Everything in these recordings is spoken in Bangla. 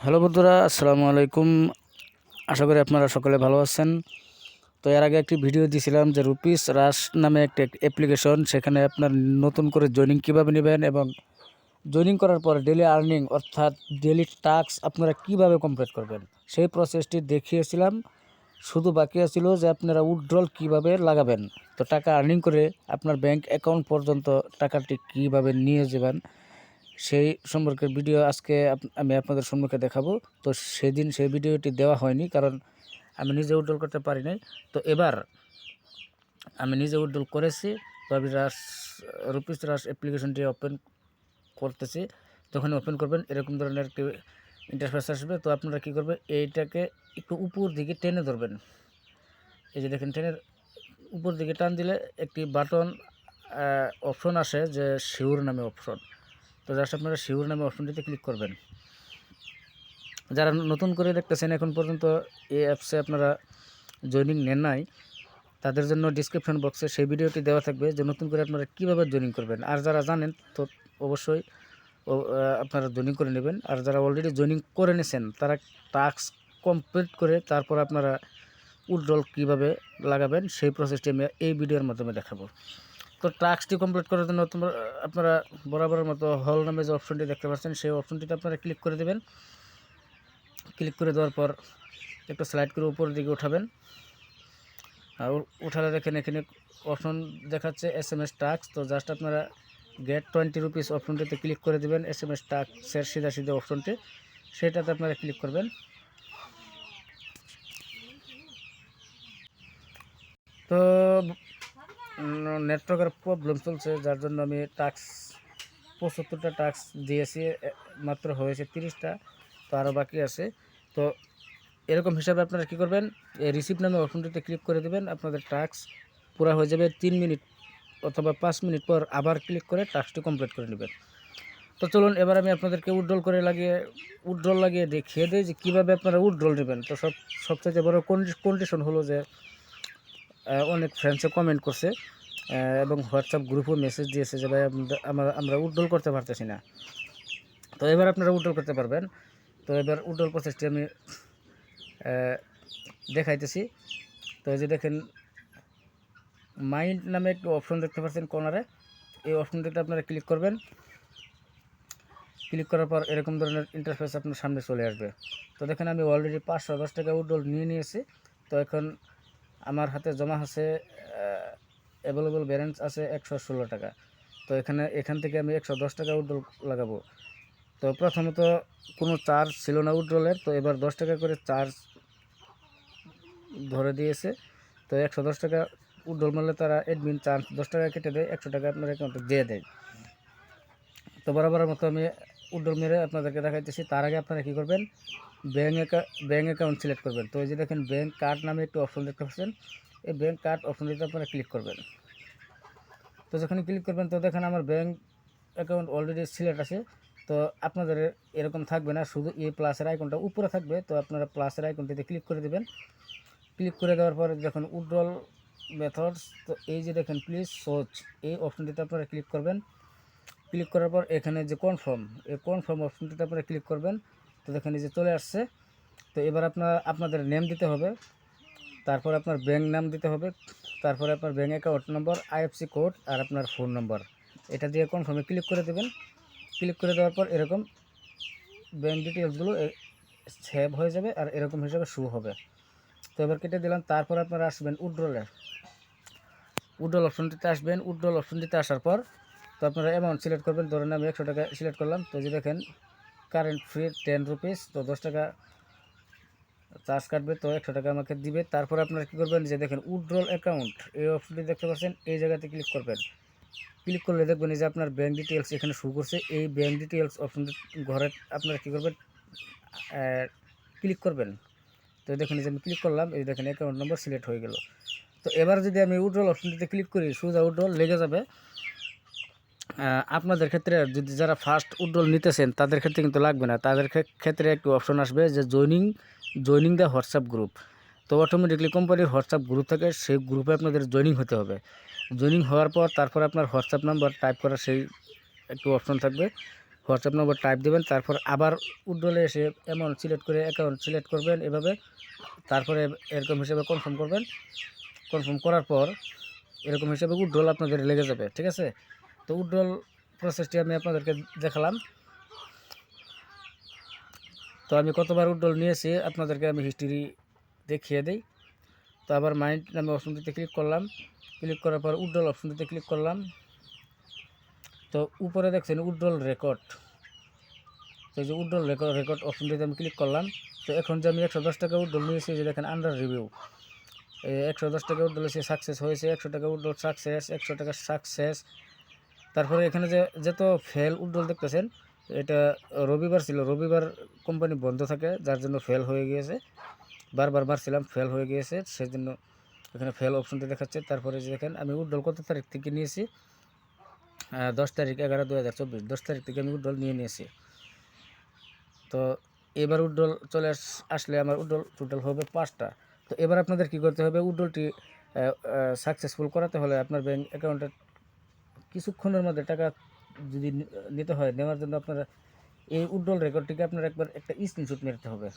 হ্যালো বন্ধুরা, আসসালামু আলাইকুম। আশা করি আপনারা সকলে ভালো আছেন। তো এর আগে একটি ভিডিও দিয়েছিলাম যে রুপিস রাশ নামে একটি অ্যাপ্লিকেশন, সেখানে আপনার নতুন করে জয়েনিং কীভাবে নেবেন এবং জয়েনিং করার পর ডেলি আর্নিং অর্থাৎ ডেলি টাস্ক আপনারা কিভাবে কমপ্লিট করবেন সেই প্রসেসটি দেখিয়েছিলাম। শুধু বাকি ছিল যে আপনারা উইথড্রল কিভাবে লাগাবেন, তো টাকা আর্নিং করে আপনার ব্যাংক অ্যাকাউন্ট পর্যন্ত টাকাটি কিভাবে নিয়ে যাবেন সেই সম্পর্কে ভিডিও আজকে আমি আপনাদের সম্মুখে দেখাবো। তো সেদিন সেই ভিডিওটি দেওয়া হয়নি, কারণ আমি নিজে উইথড্রল করতে পারি নাই। তো এবার আমি নিজে উইথড্রল করেছি। তো আমি রুপিস রাশ অ্যাপ্লিকেশনটি ওপেন করতেছি। যখন ওপেন করবেন এরকম ধরনের একটি ইন্টারফেস আসবে। তো আপনারা কী করবেন, এইটাকে একটু উপর দিকে টেনে ধরবেন। এই যে দেখেন, টেনের উপর দিকে টান দিলে একটি বাটন অপশন আসে যে শিওর নামে অপশন। তো জাস্ট আপনারা শিওর নামে অপশনটিতে ক্লিক করবেন। যারা নতুন করে দেখতেছেন, এখন পর্যন্ত এই অ্যাপসে আপনারা জয়েনিং নেন নাই, তাদের জন্য ডিসক্রিপশন বক্সে সেই ভিডিওটি দেওয়া থাকবে যে নতুন করে আপনারা কীভাবে জয়েনিং করবেন। আর যারা জানেন তো অবশ্যই আপনারা জয়েনিং করে নেবেন। আর যারা অলরেডি জয়েনিং করে নিয়েছেন তারা টাস্ক কমপ্লিট করে তারপর আপনারা উইথড্রল কীভাবে লাগাবেন সেই প্রসেসটি আমি এই ভিডিওর মাধ্যমে দেখাবো। তো টাস্কটি কমপ্লিট করার জন্য আপনারা বরাবরের মতো হল নামে যে অপশনটি দেখতে পাচ্ছেন সেই অপশনটিতে আপনারা ক্লিক করে দেবেন। ক্লিক করে দেওয়ার পর একটু স্লাইড করে উপরের দিকে উঠাবেন। আর উঠালে দেখেন এখানে অপশন দেখাচ্ছে SMS টাস্ক। তো জাস্ট আপনারা গেট 20 রুপিস অপশনটিতে ক্লিক করে দেবেন। SMS টাস্কের সিধা অপশনটি, সেটাতে আপনারা ক্লিক করবেন। তো নেটওয়ার্কের প্রবলেম চলছে, যার জন্য আমি 75টা টাস্ক দিয়েছি, মাত্র হয়েছে 30টা, তো আরও বাকি আছে। তো এরকম হিসাবে আপনারা কী করবেন, এই রিসিভ নামে অপশনটিতে ক্লিক করে দেবেন। আপনাদের টাস্ক পুরো হয়ে যাবে। 3 মিনিট অথবা 5 মিনিট পর আবার ক্লিক করে টাস্কটি কমপ্লিট করে নেবেন। তো চলুন এবার আমি আপনাদেরকে উইথড্রল লাগিয়ে দেখিয়ে দিই যে কীভাবে আপনারা উইথড্রল নেবেন। তো সবচেয়ে বড় কন্ডিশন হলো যে অনেক ফ্রেন্ডসে কমেন্ট করছে এবং হোয়াটসঅ্যাপ গ্রুপও মেসেজ দিয়েছে যে ভাই আমরা উইথড্রল করতে পারতেছি না। তো এবার আপনারা উইথড্রল করতে পারবেন। তো এবার উইথড্রল প্রসেসটি আমি দেখাইতেছি। তো এই যে দেখেন, মাইন্ড নামে একটি অপশন দেখতে পাচ্ছেন কর্নারে, এই অপশনটিতে আপনারা ক্লিক করবেন। ক্লিক করার পর এরকম ধরনের ইন্টারফেস আপনার সামনে চলে আসবে। তো দেখেন আমি অলরেডি 510 টাকা উইথড্রল নিয়ে নিয়েছি। তো এখন আমার হাতে জমা আছে, অ্যাভেলেবল ব্যালেন্স আছে 116 টাকা। তো এখান থেকে আমি 110 টাকা উইথড্রল লাগাবো। তো প্রথমত কোনো চার্জ ছিল না উইথড্রলের, তো এবার 10 টাকা করে চার্জ ধরে দিয়েছে। তো 110 টাকা উইথড্রল মারলে তারা অ্যাডমিন চার্জ 10 টাকা কেটে দেয়, 100 টাকা আপনার অ্যাকাউন্টে দিয়ে দেয়। তো বরাবরের মতো আমি উইথড্রল মেরে আপনাদেরকে দেখাইতেছি। তার আগে আপনারা কী করবেন, ব্যাঙ্ক অ্যাকাউন্ট সিলেক্ট করবেন। তো এই যে দেখেন ব্যাঙ্ক কার্ড নামে একটু অপশন দেখতে পাচ্ছেন, এই ব্যাঙ্ক কার্ড অপশনটিতে আপনারা ক্লিক করবেন। তো যখন ক্লিক করবেন তো দেখেন আমার ব্যাঙ্ক অ্যাকাউন্ট অলরেডি সিলেক্ট আছে। তো আপনাদের এরকম থাকবে না, শুধু এই প্লাসের আইকনটা উপরে থাকবে। তো আপনারা প্লাসের আইকনটিতে ক্লিক করে দেবেন। ক্লিক করে দেওয়ার পরে দেখুন উইথড্রল মেথডস, তো এই যে দেখেন প্লিজ সোচ, এই অপশনটিতে আপনারা ক্লিক করবেন। ক্লিক করার পর এখানে যে কনফার্ম অপশনটিতে আপনারা ক্লিক করবেন। তো দেখেন এই যে চলে আসছে। তো এবার আপনাদের নেম দিতে হবে, তারপর আপনার ব্যাঙ্ক নাম দিতে হবে, তারপরে আপনার ব্যাঙ্ক অ্যাকাউন্ট নম্বর, IFSC কোড আর আপনার ফোন নম্বর, এটা দিয়ে কনফার্মে ক্লিক করে দেবেন। ক্লিক করে দেওয়ার পর এরকম ব্যাঙ্ক ডিটেলসগুলো সেভ হয়ে যাবে আর এরকম হিসাবে শো হবে। তো এবার কেটে দিলাম। তারপর আপনারা আসবেন উইথড্রল অপশনটিতে আসবেন। উইথড্রল অপশনটিতে আসার পর তো আপনারা অ্যামাউন্ট সিলেক্ট করবেন। ধরেন আমি 100 টাকা সিলেক্ট করলাম। তো যে দেখেন কারেন্ট ফ্রি 10 রুপিস, তো 10 টাকা চার্জ কাটবে, তো 100 টাকা আমাকে দিবে। তারপর আপনারা কী করবেন, যে দেখেন উইথড্রল অ্যাকাউন্ট, এই অপশনটি দেখতে পাচ্ছেন, এই জায়গাতে ক্লিক করবেন। ক্লিক করলে দেখবেন যে আপনার ব্যাঙ্ক ডিটেলস এখানে শো করছে। এই ব্যাঙ্ক ডিটেলস অপশনটি ঘরে আপনারা কী করবেন, ক্লিক করবেন। তো দেখুন যে আমি ক্লিক করলাম, এই দেখেন অ্যাকাউন্ট নম্বর সিলেক্ট হয়ে গেল। তো এবার যদি আমি উইথড্রল অপশনটিতে ক্লিক করি, সোজা উইথড্রল লেগে যাবে। আপনাদের ক্ষেত্রে যদি যারা ফার্স্ট উইথড্রল নিতেছেন তাদের ক্ষেত্রে কিন্তু লাগবে না। তাদের ক্ষেত্রে একটি অপশন আসবে যে জয়নিং দ্য হোয়াটসঅ্যাপ গ্রুপ। তো অটোমেটিকলি কোম্পানির হোয়াটসঅ্যাপ গ্রুপ থাকে, সেই গ্রুপে আপনাদের জয়নিং হতে হবে। জয়নিং হওয়ার পর তারপর আপনার হোয়াটসঅ্যাপ নাম্বার টাইপ করার সেই একটু অপশন থাকবে। হোয়াটসঅ্যাপ নম্বর টাইপ দেবেন, তারপর আবার উইথড্রলে এসে অ্যামাউন্ট সিলেক্ট করে অ্যাকাউন্ট সিলেক্ট করবেন এভাবে। তারপরে এরকম হিসেবে কনফার্ম করবেন। কনফার্ম করার পর এরকম হিসেবে উইথড্রল আপনাদের লেগে যাবে, ঠিক আছে। তো উইথড্রল প্রসেসটি আমি আপনাদেরকে দেখালাম। তো আমি কতবার উইথড্রল নিয়েছি আপনাদেরকে আমি হিস্ট্রি দেখিয়ে দিই। তো আবার মাইন্ড নামে অপশনটিতে ক্লিক করলাম। ক্লিক করার পর উইথড্রল অপশনটিতে ক্লিক করলাম। তো উপরে দেখছেন উইথড্রল রেকর্ড, তো এই যে উইথড্রল রেকর্ড অপশনটিতে আমি ক্লিক করলাম। তো এখন যে আমি 110 টাকা উইথড্রল নিয়েছি, যে দেখেন আন্ডার রিভিউ 110 টাকা উইথড্রল এসে সাকসেস হয়েছে, 100 টাকা উইথড্রল সাকসেস, 100 টাকা সাকসেস। তারপরে এখানে যে যত ফেল উইথড্রল দেখতেছেন, এটা রবিবার ছিল, রবিবার কোম্পানি বন্ধ থাকে যার জন্য ফেল হয়ে গিয়েছে। বারবার মারছিলাম, ফেল হয়ে গিয়েছে, সেজন্য এখানে ফেল অপশনটি দেখাচ্ছে। তারপরে যে দেখেন আমি উইথড্রল কত তারিখ থেকে নিয়েছি, 10 তারিখ 11/2024, 10 তারিখ থেকে আমি উইথড্রল নিয়ে নিয়েছি। তো এবার উইথড্রল চলে আসলে আমার উইথড্রল টোটাল হবে 5টা। তো এবার আপনাদের কি করতে হবে, উইথড্রলটি সাকসেসফুল করাতে হলে আপনার ব্যাঙ্ক অ্যাকাউন্টে কিছুক্ষণের মধ্যে টাকা যদি নিতে হয়, নেওয়ার জন্য আপনারা এই উইথড্রল রেকর্ডটিকে আপনার একবার একটা স্ক্রিনশট মারতে হবে।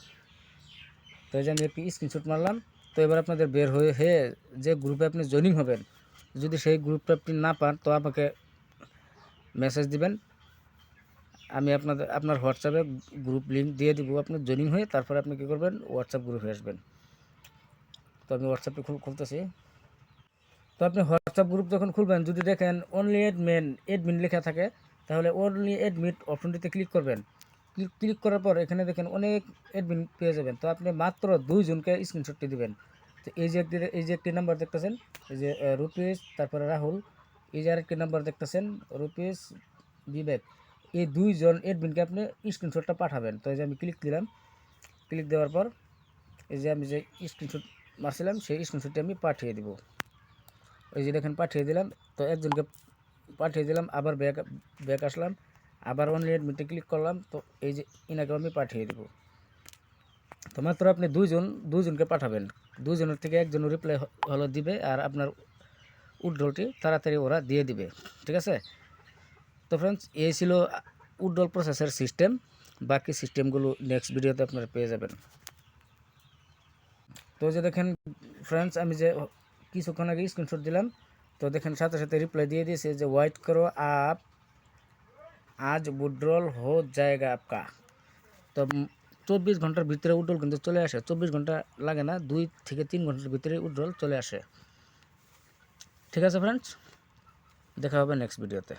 তো এই যে আমি একটি স্ক্রিনশট মারলাম। তো এবার আপনাদের বের হয়ে যে গ্রুপে আপনি জয়েনিং হবেন, যদি সেই গ্রুপটা আপনি না পান তো আমাকে মেসেজ দিবেন, আমি আপনার হোয়াটসঅ্যাপে গ্রুপ লিঙ্ক দিয়ে দিব, আপনি জয়েনিং হয়ে তারপরে আপনি কী করবেন, হোয়াটসঅ্যাপ গ্রুপে আসবেন। তো আমি হোয়াটসঅ্যাপে খুলতেছি। তো আপনি হোয়াটসঅ্যাপ গ্রুপ যখন খুলবেন, যদি দেখেন অনলি এডমিন লেখা থাকে, তাহলে অনলি এডমিন অপশনটিতে ক্লিক করবেন। ক্লিক করার পর এখানে দেখেন অনেক এডমিন পেয়ে যাবেন। তো আপনি মাত্র 2 জনকে স্ক্রিনশটটি দিবেন। তো এই যে একটি নাম্বার দেখতেছেন, এই যে রূপেশ, তারপরে রাহুল, এই যে আরেকটি নাম্বার দেখতেছেন রূপেশ, বিবেক, এই 2 জন এডমিনকে আপনি স্ক্রিনশটটা পাঠাবেন। তো এই যে আমি ক্লিক দিলাম। ক্লিক দেওয়ার পর এই যে আমি যে স্ক্রিনশট মারছিলাম সেই স্ক্রিনশটটি আমি পাঠিয়ে দিব। ওই যে দেখেন পাঠিয়ে দিলাম। তো একজনকে পাঠিয়ে দিলাম, আবার ব্যাক আসলাম, আবার অনলি এডমিটে ক্লিক করলাম। তো এই যে ইনাকেও আমি পাঠিয়ে দেব। তো মাত্র আপনি দুজনকে পাঠাবেন, 2 জনের থেকে একজনের রিপ্লাই হলো দিবে, আর আপনার উইথড্রলটি তাড়াতাড়ি ওরা দিয়ে দিবে, ঠিক আছে। তো ফ্রেন্ডস, এই ছিল উইথড্রল প্রসেসের সিস্টেম। বাকি সিস্টেমগুলো নেক্সট ভিডিওতে আপনারা পেয়ে যাবেন। তো যে দেখেন ফ্রেন্ডস, আমি যে কিছুক্ষণ আগে স্ক্রিনশট দিলাম, তো দেখেন সাথে সাথে রিপ্লাই দিয়ে দিয়েছে যে ওয়েট করো আপ আজ উইথড্রল हो जाएगा आपका। তো 24 ঘন্টার ভিতরে উইথড্রল কিন্তু চলে আসে, 24 ঘন্টা লাগে না, 2 থেকে 3 ঘন্টার ভিতরে উইথড্রল চলে আসে। ঠিক আছে ফ্রেন্ডস, দেখা হবে নেক্সট ভিডিওতে।